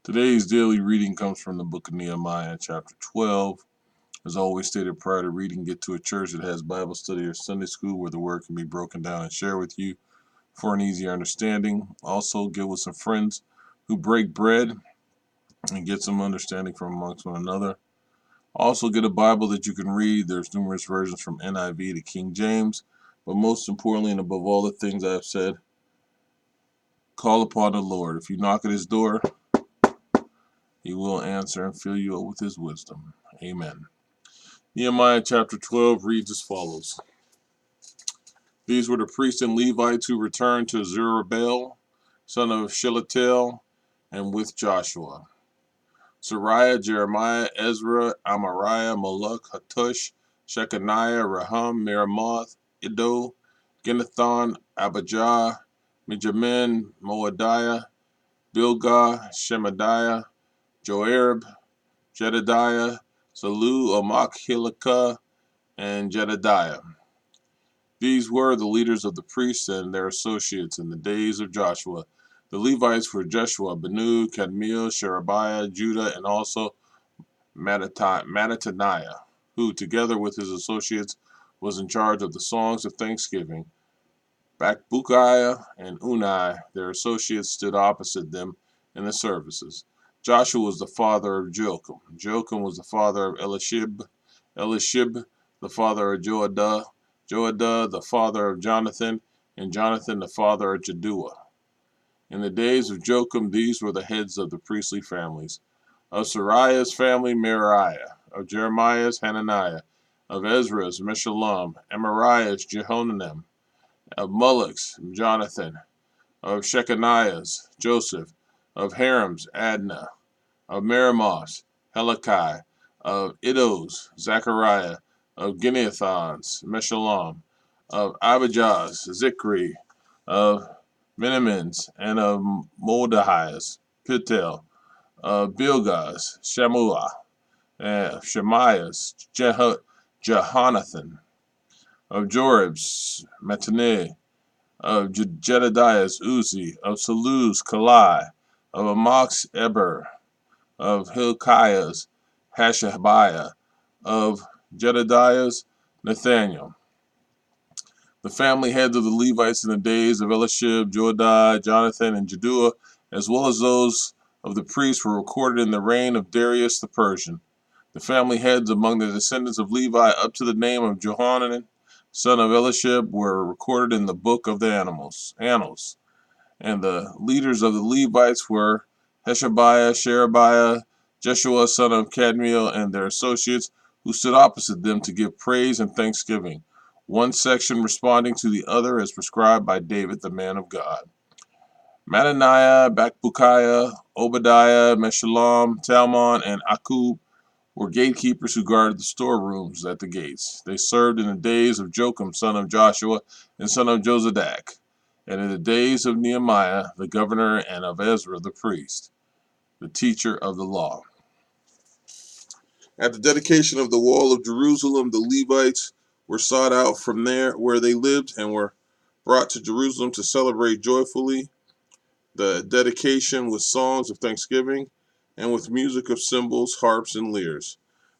Today's daily reading comes from the book of Nehemiah, chapter 12. As always stated prior to reading, get to a church that has Bible study or Sunday school where the word can be broken down and shared with you for an easier understanding. Also, get with some friends who break bread and get some understanding from amongst one another. Also, get a Bible that you can read. There's numerous versions from NIV to King James. But most importantly, and above all the things I've said, call upon the Lord. If you knock at his door, he will answer and fill you up with his wisdom. Amen. Nehemiah chapter 12 reads as follows. These were the priests and Levites who returned to Zerubbabel, son of Shealtiel, and with Joshua. Sariah, Jeremiah, Ezra, Amariah, Maluk, Hattush, Shechaniah, Raham, Meremoth, Iddo, Ginnathon, Abijah, Mijamin, Moadiah, Bilgah, Shemadiah, Joarib, Jedediah, Salu, Amok, Hilkiah, and Jedediah. These were the leaders of the priests and their associates in the days of Joshua. The Levites were Jeshua, Benu, Kadmiel, Sherebiah, Judah, and also Mattaniah, who, together with his associates, was in charge of the songs of thanksgiving. Bakbukiah and Unai, their associates, stood opposite them in the services. Joshua was the father of Joachim. Joachim was the father of Elishib. Elishib, the father of Joadah. Joadah, the father of Jonathan. And Jonathan, the father of Jaddua. In the days of Joachim, these were the heads of the priestly families. Of Sariah's family, Meriah. Of Jeremiah's, Hananiah. Of Ezra's, Meshullam. Amariah's, Jehonanim. Of Mulek's, Jonathan. Of Shechaniah's, Joseph. Of Haram's, Adnah. Of Meremoth's, Helikai. Of Iddo's, Zechariah. Of Ginnethon's, Meshullam. Of Abijah's, Zikri. Of Minimin's, and of Moldahai's, Pitel. Of Bilgah's, Shammua. And of Shemaiah's, Jehonathan. Of Jorib's, Mataneh. Of Jedediah's, Uzi. Of Salu's, Kalai. Of Amok's, Eber. Of Hilkiah's, Hashabiah. Of Jedediah's, Nathaniel. The family heads of the Levites in the days of Elishib, Joadah, Jonathan, and Jaddua, as well as those of the priests, were recorded in the reign of Darius the Persian. The family heads among the descendants of Levi up to the name of Johanan, son of Elishib, were recorded in the book of the annals. And the leaders of the Levites were Hashabiah, Sherebiah, Jeshua, son of Kadmiel, and their associates, who stood opposite them to give praise and thanksgiving, one section responding to the other as prescribed by David, the man of God. Mattaniah, Bakbukiah, Obadiah, Meshullam, Talmon, and Akub were gatekeepers who guarded the storerooms at the gates. They served in the days of Joachim, son of Joshua, and son of Josadak, and in the days of Nehemiah, the governor, and of Ezra, the priest, the teacher of the law. At the dedication of the wall of Jerusalem, the Levites were sought out from there where they lived and were brought to Jerusalem to celebrate joyfully the dedication with songs of thanksgiving and with music of cymbals, harps, and lyres.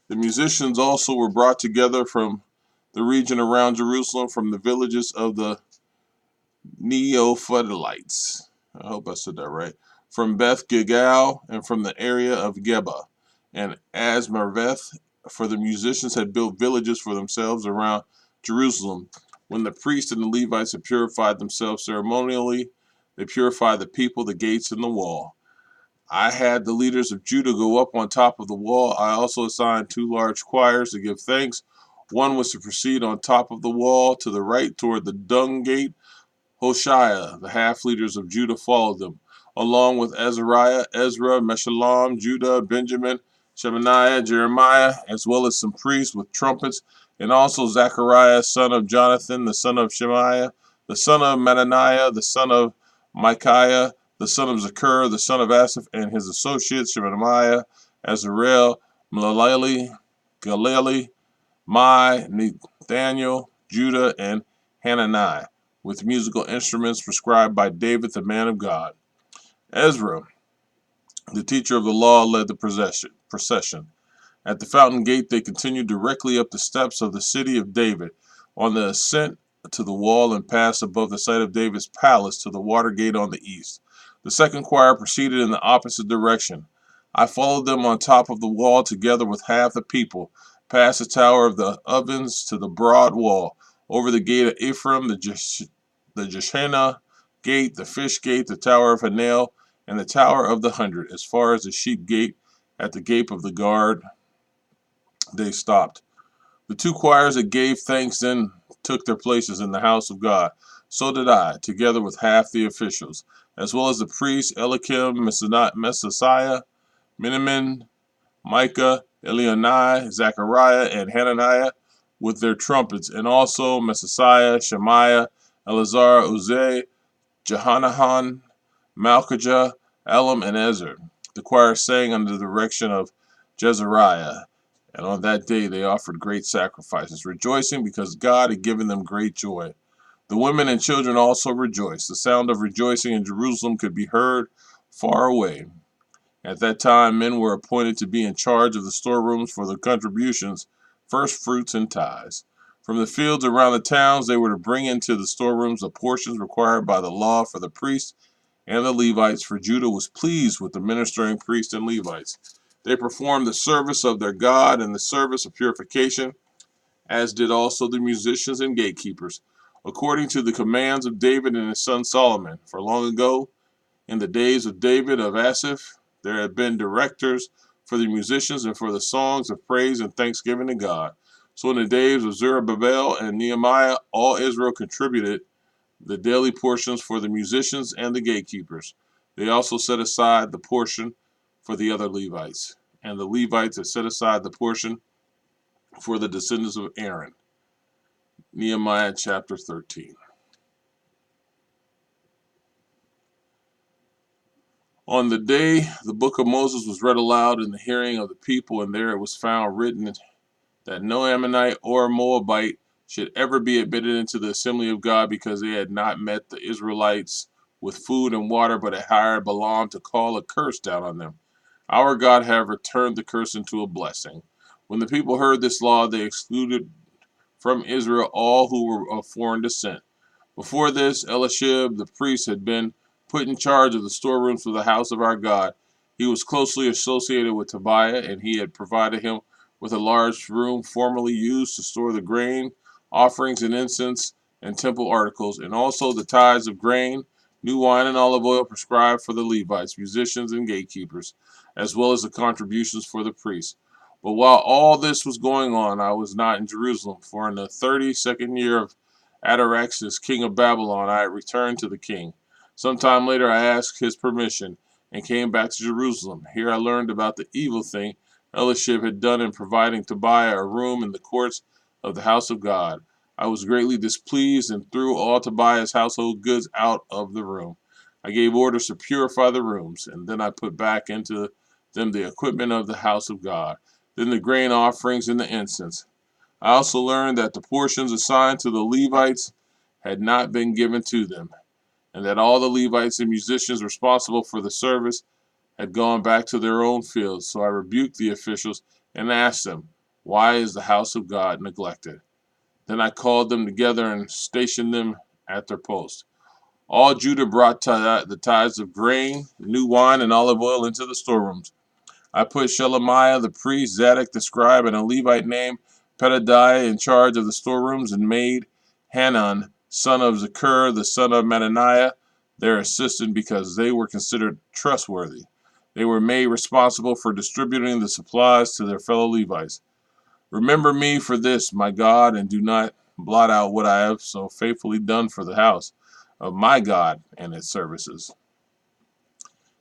The musicians also were brought together from the region around Jerusalem, from the villages of the Neophilites. I hope I said that right. From Beth Gilgal and from the area of Geba and Asmarveth, for the musicians had built villages for themselves around Jerusalem. When the priests and the Levites had purified themselves ceremonially, they purified the people, the gates, and the wall. I had the leaders of Judah go up on top of the wall. I also assigned two large choirs to give thanks. One was to proceed on top of the wall to the right toward the dung gate. Hoshea, the half-leaders of Judah, followed them, along with Azariah, Ezra, Meshullam, Judah, Benjamin, Shemaiah, Jeremiah, as well as some priests with trumpets, and also Zechariah, son of Jonathan, the son of Shemaiah, the son of Mattaniah, the son of Micaiah, the son of Zakur, the son of Asaph, and his associates, Shemaiah, Azarel, Malaleli, Galili, Mai, Nathaniel, Judah, and Hananiah, with musical instruments prescribed by David, the man of God. Ezra The teacher of the law led the procession. At the fountain gate, they continued directly up the steps of the city of David, on the ascent to the wall, and passed above the site of David's palace to the water gate on the east. The second choir proceeded in the opposite direction. I followed them on top of the wall together with half the people, past the tower of the ovens to the broad wall, over the gate of Ephraim, the Jeshanah gate, the fish gate, the tower of Hanel, and the tower of the 100, as far as the sheep gate. At the gate of the guard they stopped. The two choirs that gave thanks then took their places in the house of God. So did I, together with half the officials, as well as the priests Eliakim, Messiah, Minimin, Micah, Elionai, Zechariah, and Hananiah, with their trumpets, and also Messiah, Shemaiah, Eleazar, Uzziah, Jehanahan, Malchijah, Elam, and Ezer. The choir sang under the direction of Jezariah, and on that day they offered great sacrifices, rejoicing because God had given them great joy. The women and children also rejoiced. The sound of rejoicing in Jerusalem could be heard far away. At that time, men were appointed to be in charge of the storerooms for the contributions, first fruits, and tithes. From the fields around the towns, they were to bring into the storerooms the portions required by the law for the priests and the Levites, for Judah was pleased with the ministering priests and Levites. They performed the service of their God and the service of purification, as did also the musicians and gatekeepers, according to the commands of David and his son Solomon. For long ago, in the days of David of Asaph, there had been directors for the musicians and for the songs of praise and thanksgiving to God. So in the days of Zerubbabel and Nehemiah, all Israel contributed the daily portions for the musicians and the gatekeepers. They also set aside the portion for the other Levites, and the Levites had set aside the portion for the descendants of Aaron. Nehemiah chapter 13. On the day the book of Moses was read aloud in the hearing of the people, and there it was found written that no Ammonite or Moabite should ever be admitted into the assembly of God, because they had not met the Israelites with food and water, but had hired Balaam to call a curse down on them. Our God, however, turned the curse into a blessing. When the people heard this law, they excluded from Israel all who were of foreign descent. Before this, Eliashib the priest had been put in charge of the storerooms for the house of our God. He was closely associated with Tobiah, and he had provided him with a large room formerly used to store the grain, offerings, and incense, and temple articles, and also the tithes of grain, new wine, and olive oil prescribed for the Levites, musicians, and gatekeepers, as well as the contributions for the priests. But while all this was going on, I was not in Jerusalem, for in the 32nd year of Artaxerxes, king of Babylon, I returned to the king. Some time later, I asked his permission and came back to Jerusalem. Here I learned about the evil thing Eliashib had done in providing Tobiah a room in the courts of the house of God. I was greatly displeased and threw all Tobiah's household goods out of the room. I gave orders to purify the rooms, and then I put back into them the equipment of the house of God, then the grain offerings and the incense. I also learned that the portions assigned to the Levites had not been given to them, and that all the Levites and musicians responsible for the service had gone back to their own fields. So I rebuked the officials and asked them, "Why is the house of God neglected?" Then I called them together and stationed them at their post. All Judah brought the tithes of grain, new wine, and olive oil into the storerooms. I put Shelemiah the priest, Zadok the scribe, and a Levite named Pedadiah in charge of the storerooms, and made Hanan, son of Zakur, the son of Mattaniah, their assistant, because they were considered trustworthy. They were made responsible for distributing the supplies to their fellow Levites. Remember me for this, my God, and do not blot out what I have so faithfully done for the house of my God and its services.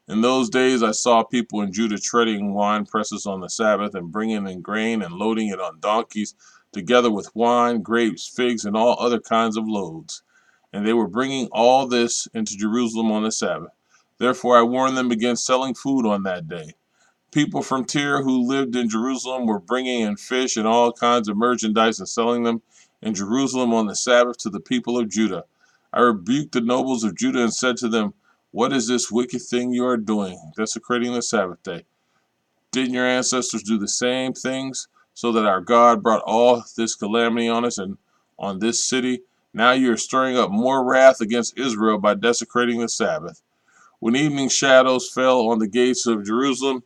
In those days I saw people in Judah treading wine presses on the Sabbath, and bringing in grain and loading it on donkeys, together with wine, grapes, figs, and all other kinds of loads. And they were bringing all this into Jerusalem on the Sabbath. Therefore I warned them against selling food on that day. People from Tyre who lived in Jerusalem were bringing in fish and all kinds of merchandise and selling them in Jerusalem on the Sabbath to the people of Judah. I rebuked the nobles of Judah and said to them, What is this wicked thing you are doing, desecrating the Sabbath day? Didn't your ancestors do the same things, so that our God brought all this calamity on us and on this city? Now you are stirring up more wrath against Israel by desecrating the Sabbath. When evening shadows fell on the gates of Jerusalem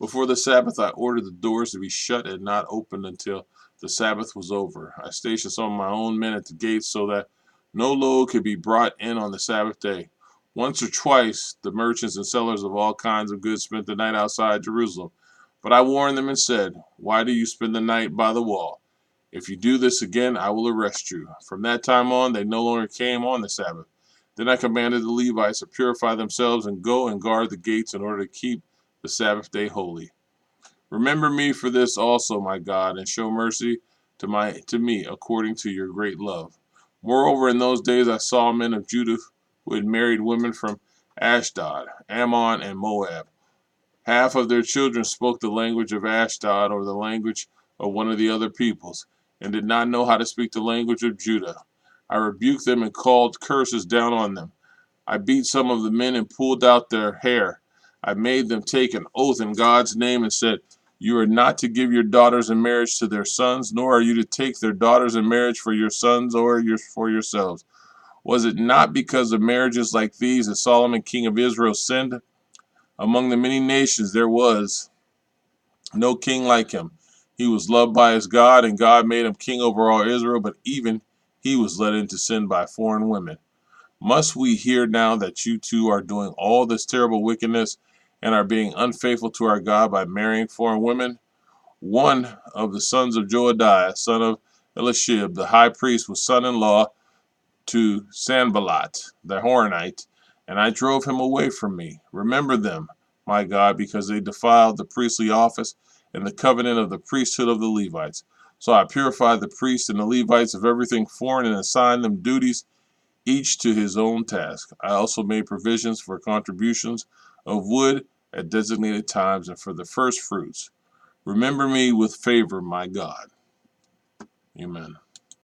before the Sabbath, I ordered the doors to be shut and not opened until the Sabbath was over. I stationed some of my own men at the gates so that no load could be brought in on the Sabbath day. Once or twice, the merchants and sellers of all kinds of goods spent the night outside Jerusalem. But I warned them and said, "Why do you spend the night by the wall? If you do this again, I will arrest you." From that time on, they no longer came on the Sabbath. Then I commanded the Levites to purify themselves and go and guard the gates in order to keep the Sabbath day holy. Remember me for this also, my God, and show mercy to me according to your great love. Moreover, in those days I saw men of Judah who had married women from Ashdod, Ammon, and Moab. Half of their children spoke the language of Ashdod or the language of one of the other peoples, and did not know how to speak the language of Judah. I rebuked them and called curses down on them. I beat some of the men and pulled out their hair. I made them take an oath in God's name and said, "You are not to give your daughters in marriage to their sons, nor are you to take their daughters in marriage for your sons or for yourselves." Was it not because of marriages like these that Solomon, king of Israel, sinned? Among the many nations there was no king like him. He was loved by his God, and God made him king over all Israel, but even he was led into sin by foreign women. Must we hear now that you too are doing all this terrible wickedness and are being unfaithful to our God by marrying foreign women? One of the sons of Joadiah, son of Elishib, the high priest, was son-in-law to Sanballat the Horonite, and I drove him away from me. Remember them, my God, because they defiled the priestly office and the covenant of the priesthood of the Levites. So I purified the priests and the Levites of everything foreign and assigned them duties, each to his own task. I also made provisions for contributions of wood at designated times and for the first fruits. Remember me with favor, my God. Amen.